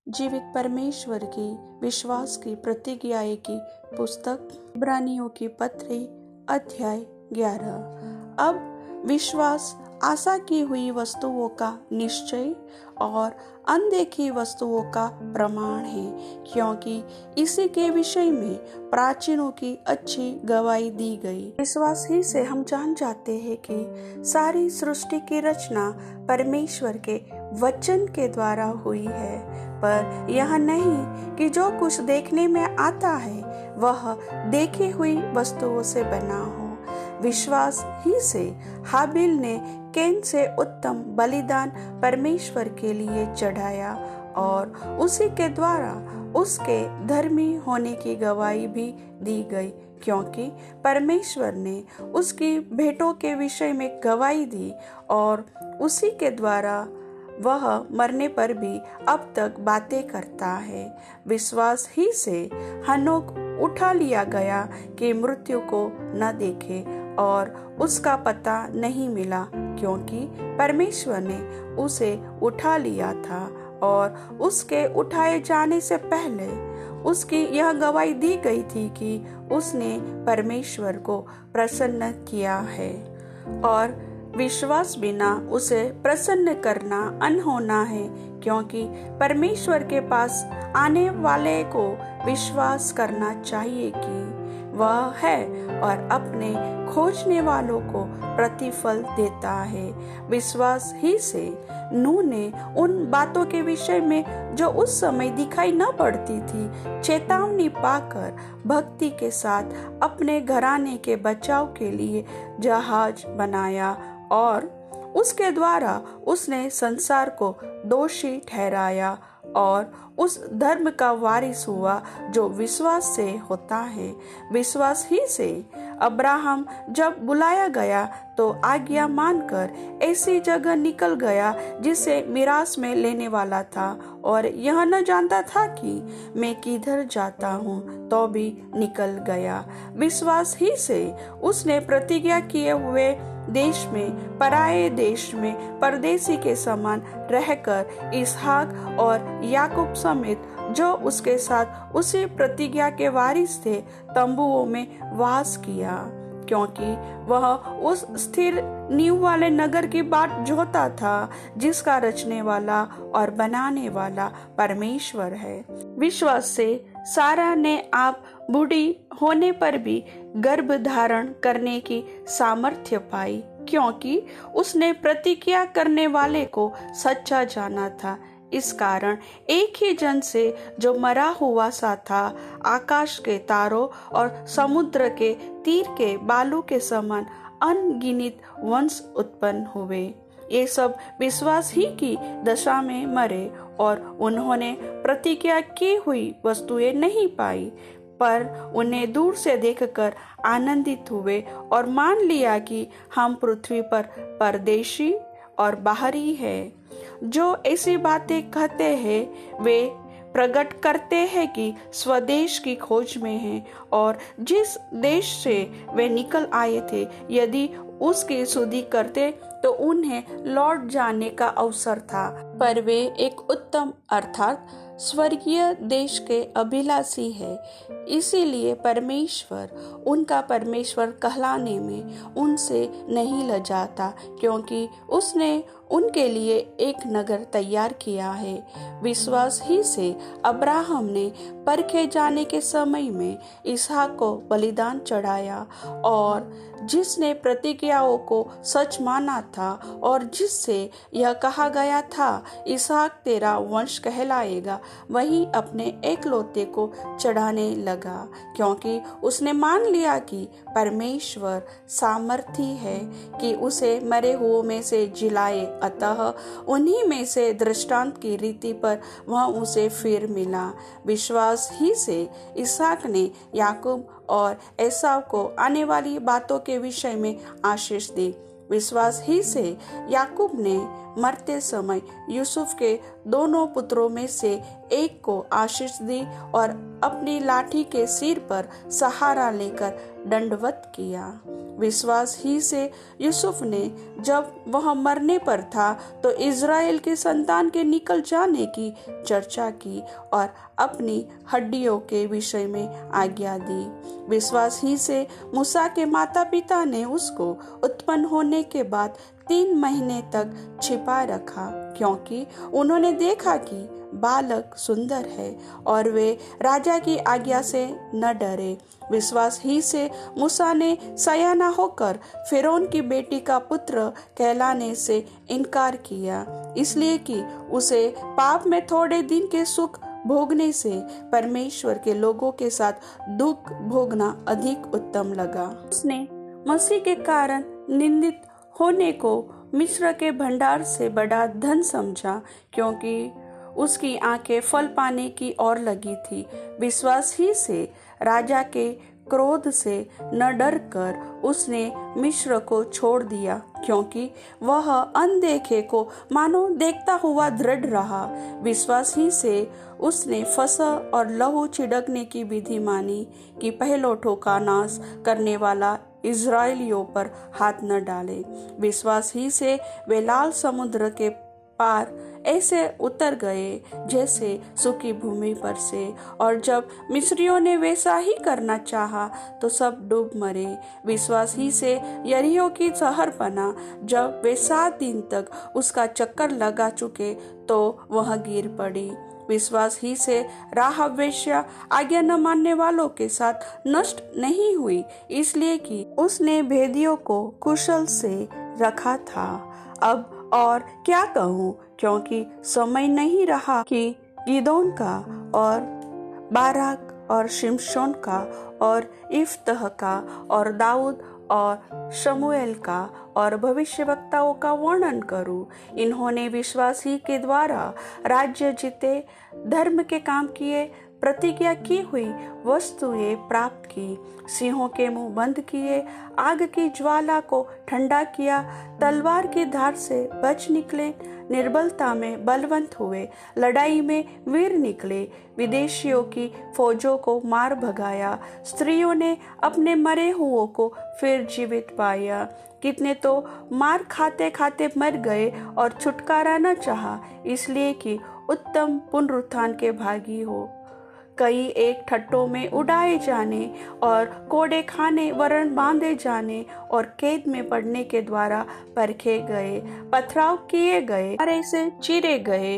जीवित परमेश्वर की विश्वास की प्रतिज्ञाएं की पुस्तक इब्रानियों की पत्री अध्याय 11। अब विश्वास आशा की हुई वस्तुओं का निश्चय और अनदेखी वस्तुओं का प्रमाण है, क्योंकि इसी के विषय में प्राचीनों की अच्छी गवाही दी गई। विश्वास ही से हम जान जाते हैं कि सारी सृष्टि की रचना परमेश्वर के वचन के द्वारा हुई है, पर यह नहीं कि जो कुछ देखने में आता है वह देखी हुई वस्तुओं से बना हो। विश्वास ही से हाबिल ने कैन से उत्तम बलिदान परमेश्वर के लिए चढ़ाया और उसी के द्वारा उसके धर्मी होने की गवाही भी दी गई, क्योंकि परमेश्वर ने उसकी भेंटों के विषय में गवाही दी और उसी के द्वारा वह मरने पर भी अब तक बातें करता है। विश्वास ही से हनोक उठा लिया गया कि मृत्यु को न देखे और उसका पता नहीं मिला, क्योंकि परमेश्वर ने उसे उठा लिया था और उसके उठाए जाने से पहले उसकी यह गवाही दी गई थी कि उसने परमेश्वर को प्रसन्न किया है, और विश्वास बिना उसे प्रसन्न करना अनहोना है, क्योंकि परमेश्वर के पास आने वाले को विश्वास करना चाहिए कि वह है और अपने खोजने वालों को प्रतिफल देता है। विश्वास ही से नूह ने उन बातों के विषय में जो उस समय दिखाई न पड़ती थी चेतावनी पाकर भक्ति के साथ अपने घराने के बचाव के लिए जहाज बनाया, और उसके द्वारा उसने संसार को दोषी ठहराया और उस धर्म का वारिस हुआ जो विश्वास से होता है। विश्वास ही से अब्राहम जब बुलाया गया तो आज्ञा मानकर ऐसी जगह निकल गया जिसे मिरास में लेने वाला था, और यह न जानता था कि मैं किधर जाता हूँ, तो भी निकल गया। विश्वास ही से उसने प्रतिज्ञा किए हुए देश में, पराये देश में परदेसी के समान रहकर इसहाक और याकूब समेत जो उसके साथ उसी प्रतिज्ञा के वारिस थे तंबुओं में वास किया, क्योंकि वह उस स्थिर नींव वाले नगर की बाट जोता था जिसका रचने वाला और बनाने वाला परमेश्वर है। विश्वास से सारा ने आप बूढ़ी होने पर भी गर्भ धारण करने की सामर्थ्य पाई, क्योंकि उसने प्रतिज्ञा करने वाले को सच्चा जाना था। इस कारण एक ही जन से जो मरा हुआ सा था आकाश के तारों और समुद्र के तीर के बालू के समान अनगिनत वंश उत्पन्न हुए। ये सब विश्वास ही की दशा में मरे और उन्होंने प्रतिज्ञा की हुई वस्तुएं नहीं पाई, पर उन्हें दूर से देखकर आनंदित हुए और मान लिया कि हम पृथ्वी पर परदेशी और बाहरी हैं। जो ऐसी बातें कहते हैं वे प्रकट करते हैं कि स्वदेश की खोज में हैं, और जिस देश से वे निकल आए थे यदि उसकी सुधि करते तो उन्हें लौट जाने का अवसर था, पर वे एक उत्तम अर्थात स्वर्गीय देश के अभिलाषी है। इसीलिए परमेश्वर उनका परमेश्वर कहलाने में उनसे नहीं लजाता, क्योंकि उसने उनके लिए एक नगर तैयार किया है। विश्वास ही से अब्राहम ने परखे जाने के समय में इसहाक को बलिदान चढ़ाया, और जिसने प्रतिज्ञाओं को सच माना था और जिससे यह कहा गया था इसहाक तेरा वंश कहलाएगा, वही अपने एकलौते को चढ़ाने लगा, क्योंकि उसने मान लिया कि परमेश्वर सामर्थी है कि उसे मरे हुओं में से जिलाए। अतः उन्हीं में से दृष्टांत की रीति पर वह उसे फिर मिला। विश्वास ही से इसहाक ने याकूब और एसाव को आने वाली बातों के विषय में आशीष दी। विश्वास ही से याकूब ने मरते समय यूसुफ के दोनों पुत्रों में से एक को आशीष दी और अपनी लाठी के सिर पर सहारा लेकर दंडवत किया। विश्वास ही से यूसुफ ने जब वह मरने पर था तो इज़राइल की संतान के निकल जाने की चर्चा की और अपनी हड्डियों के विषय में आज्ञा दी। विश्वास ही से मूसा के माता पिता ने उसको उत्पन्न होने के बाद 3 महीने तक छिपा रखा, क्योंकि उन्होंने देखा कि बालक सुंदर है और वे राजा की आज्ञा से न डरे। विश्वास ही से मूसा ने सयाना होकर फिरौन की बेटी का पुत्र कहलाने से इनकार किया, इसलिए कि उसे पाप में थोड़े दिन के सुख भोगने से परमेश्वर के लोगों के साथ दुख भोगना अधिक उत्तम लगा। उसने मसीह के कारण निंदित होने को मिस्र के भंडार से बड़ा धन समझा, क्योंकि उसकी आंखें फल पाने की ओर लगी थी। विश्वास ही से राजा के क्रोध से न डर कर उसने मिस्र को छोड़ दिया, क्योंकि वह अनदेखे को मानो देखता हुआ दृढ़ रहा। विश्वास ही से उसने फसह और लहू छिड़कने की विधि मानी कि पहलौठों का नाश करने वाला इज़राइलियों पर हाथ न डाले। विश्वास ही से वे लाल समुद्र के पार ऐसे उतर गए जैसे सूखी भूमि पर से, और जब मिस्रियों ने वैसा ही करना चाहा तो सब डूब मरे। विश्वास ही से यरीहो की शहर बना। जब वे 7 दिन तक उसका चक्कर लगा चुके तो वह गिर पड़ी। विश्वास ही से राहाब वेश्या आज्ञा न मानने वालों के साथ नष्ट नहीं हुई, इसलिए कि उसने भेदियों को कुशल से रखा था। अब और क्या कहूँ, क्योंकि समय नहीं रहा कि गिदोन का और बाराक और शिमशोन का और इफ्तह का और दाऊद और शमूएल का और भविष्यवक्ताओं का वर्णन करूं। इन्होंने विश्वास ही के द्वारा राज्य जीते, धर्म के काम किए, प्रतिज्ञा की हुई वस्तुएं प्राप्त की, सिंहों के मुंह बंद किए, आग की ज्वाला को ठंडा किया, तलवार की धार से बच निकले, निर्बलता में बलवंत हुए, लड़ाई में वीर निकले, विदेशियों की फौजों को मार भगाया, स्त्रियों ने अपने मरे हुओं को फिर जीवित पाया। कितने तो मार खाते खाते मर गए और छुटकारा न चाहा, इसलिए कि उत्तम पुनरुत्थान के भागी हो। कई एक ठट्टों में उड़ाए जाने और कोड़े खाने वरण बांधे जाने और कैद में पड़ने के द्वारा परखे गए, पथराव किए गए, मारे से चीरे गए,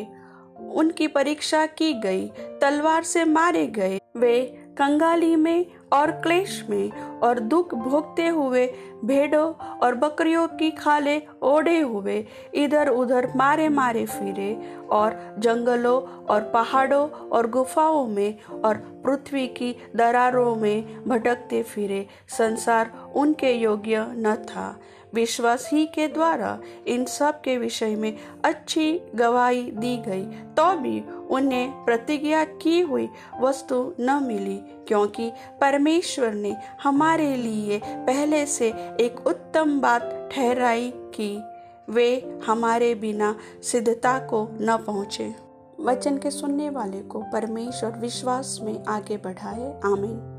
उनकी परीक्षा की गई, तलवार से मारे गए। वे कंगाली में और क्लेश में और दुख भोगते हुए भेड़ों और बकरियों की खाले ओढ़े हुए इधर उधर मारे मारे फिरे, और जंगलों और पहाड़ों और गुफाओं में और पृथ्वी की दरारों में भटकते फिरे। संसार उनके योग्य न था। विश्वास ही के द्वारा इन सब के विषय में अच्छी गवाही दी गई, तो भी उन्हें प्रतिज्ञा की हुई वस्तु न मिली, क्योंकि परमेश्वर ने हमारे लिए पहले से एक उत्तम बात ठहराई कि वे हमारे बिना सिद्धता को न पहुँचे। वचन के सुनने वाले को परमेश्वर विश्वास में आगे बढ़ाए। आमीन।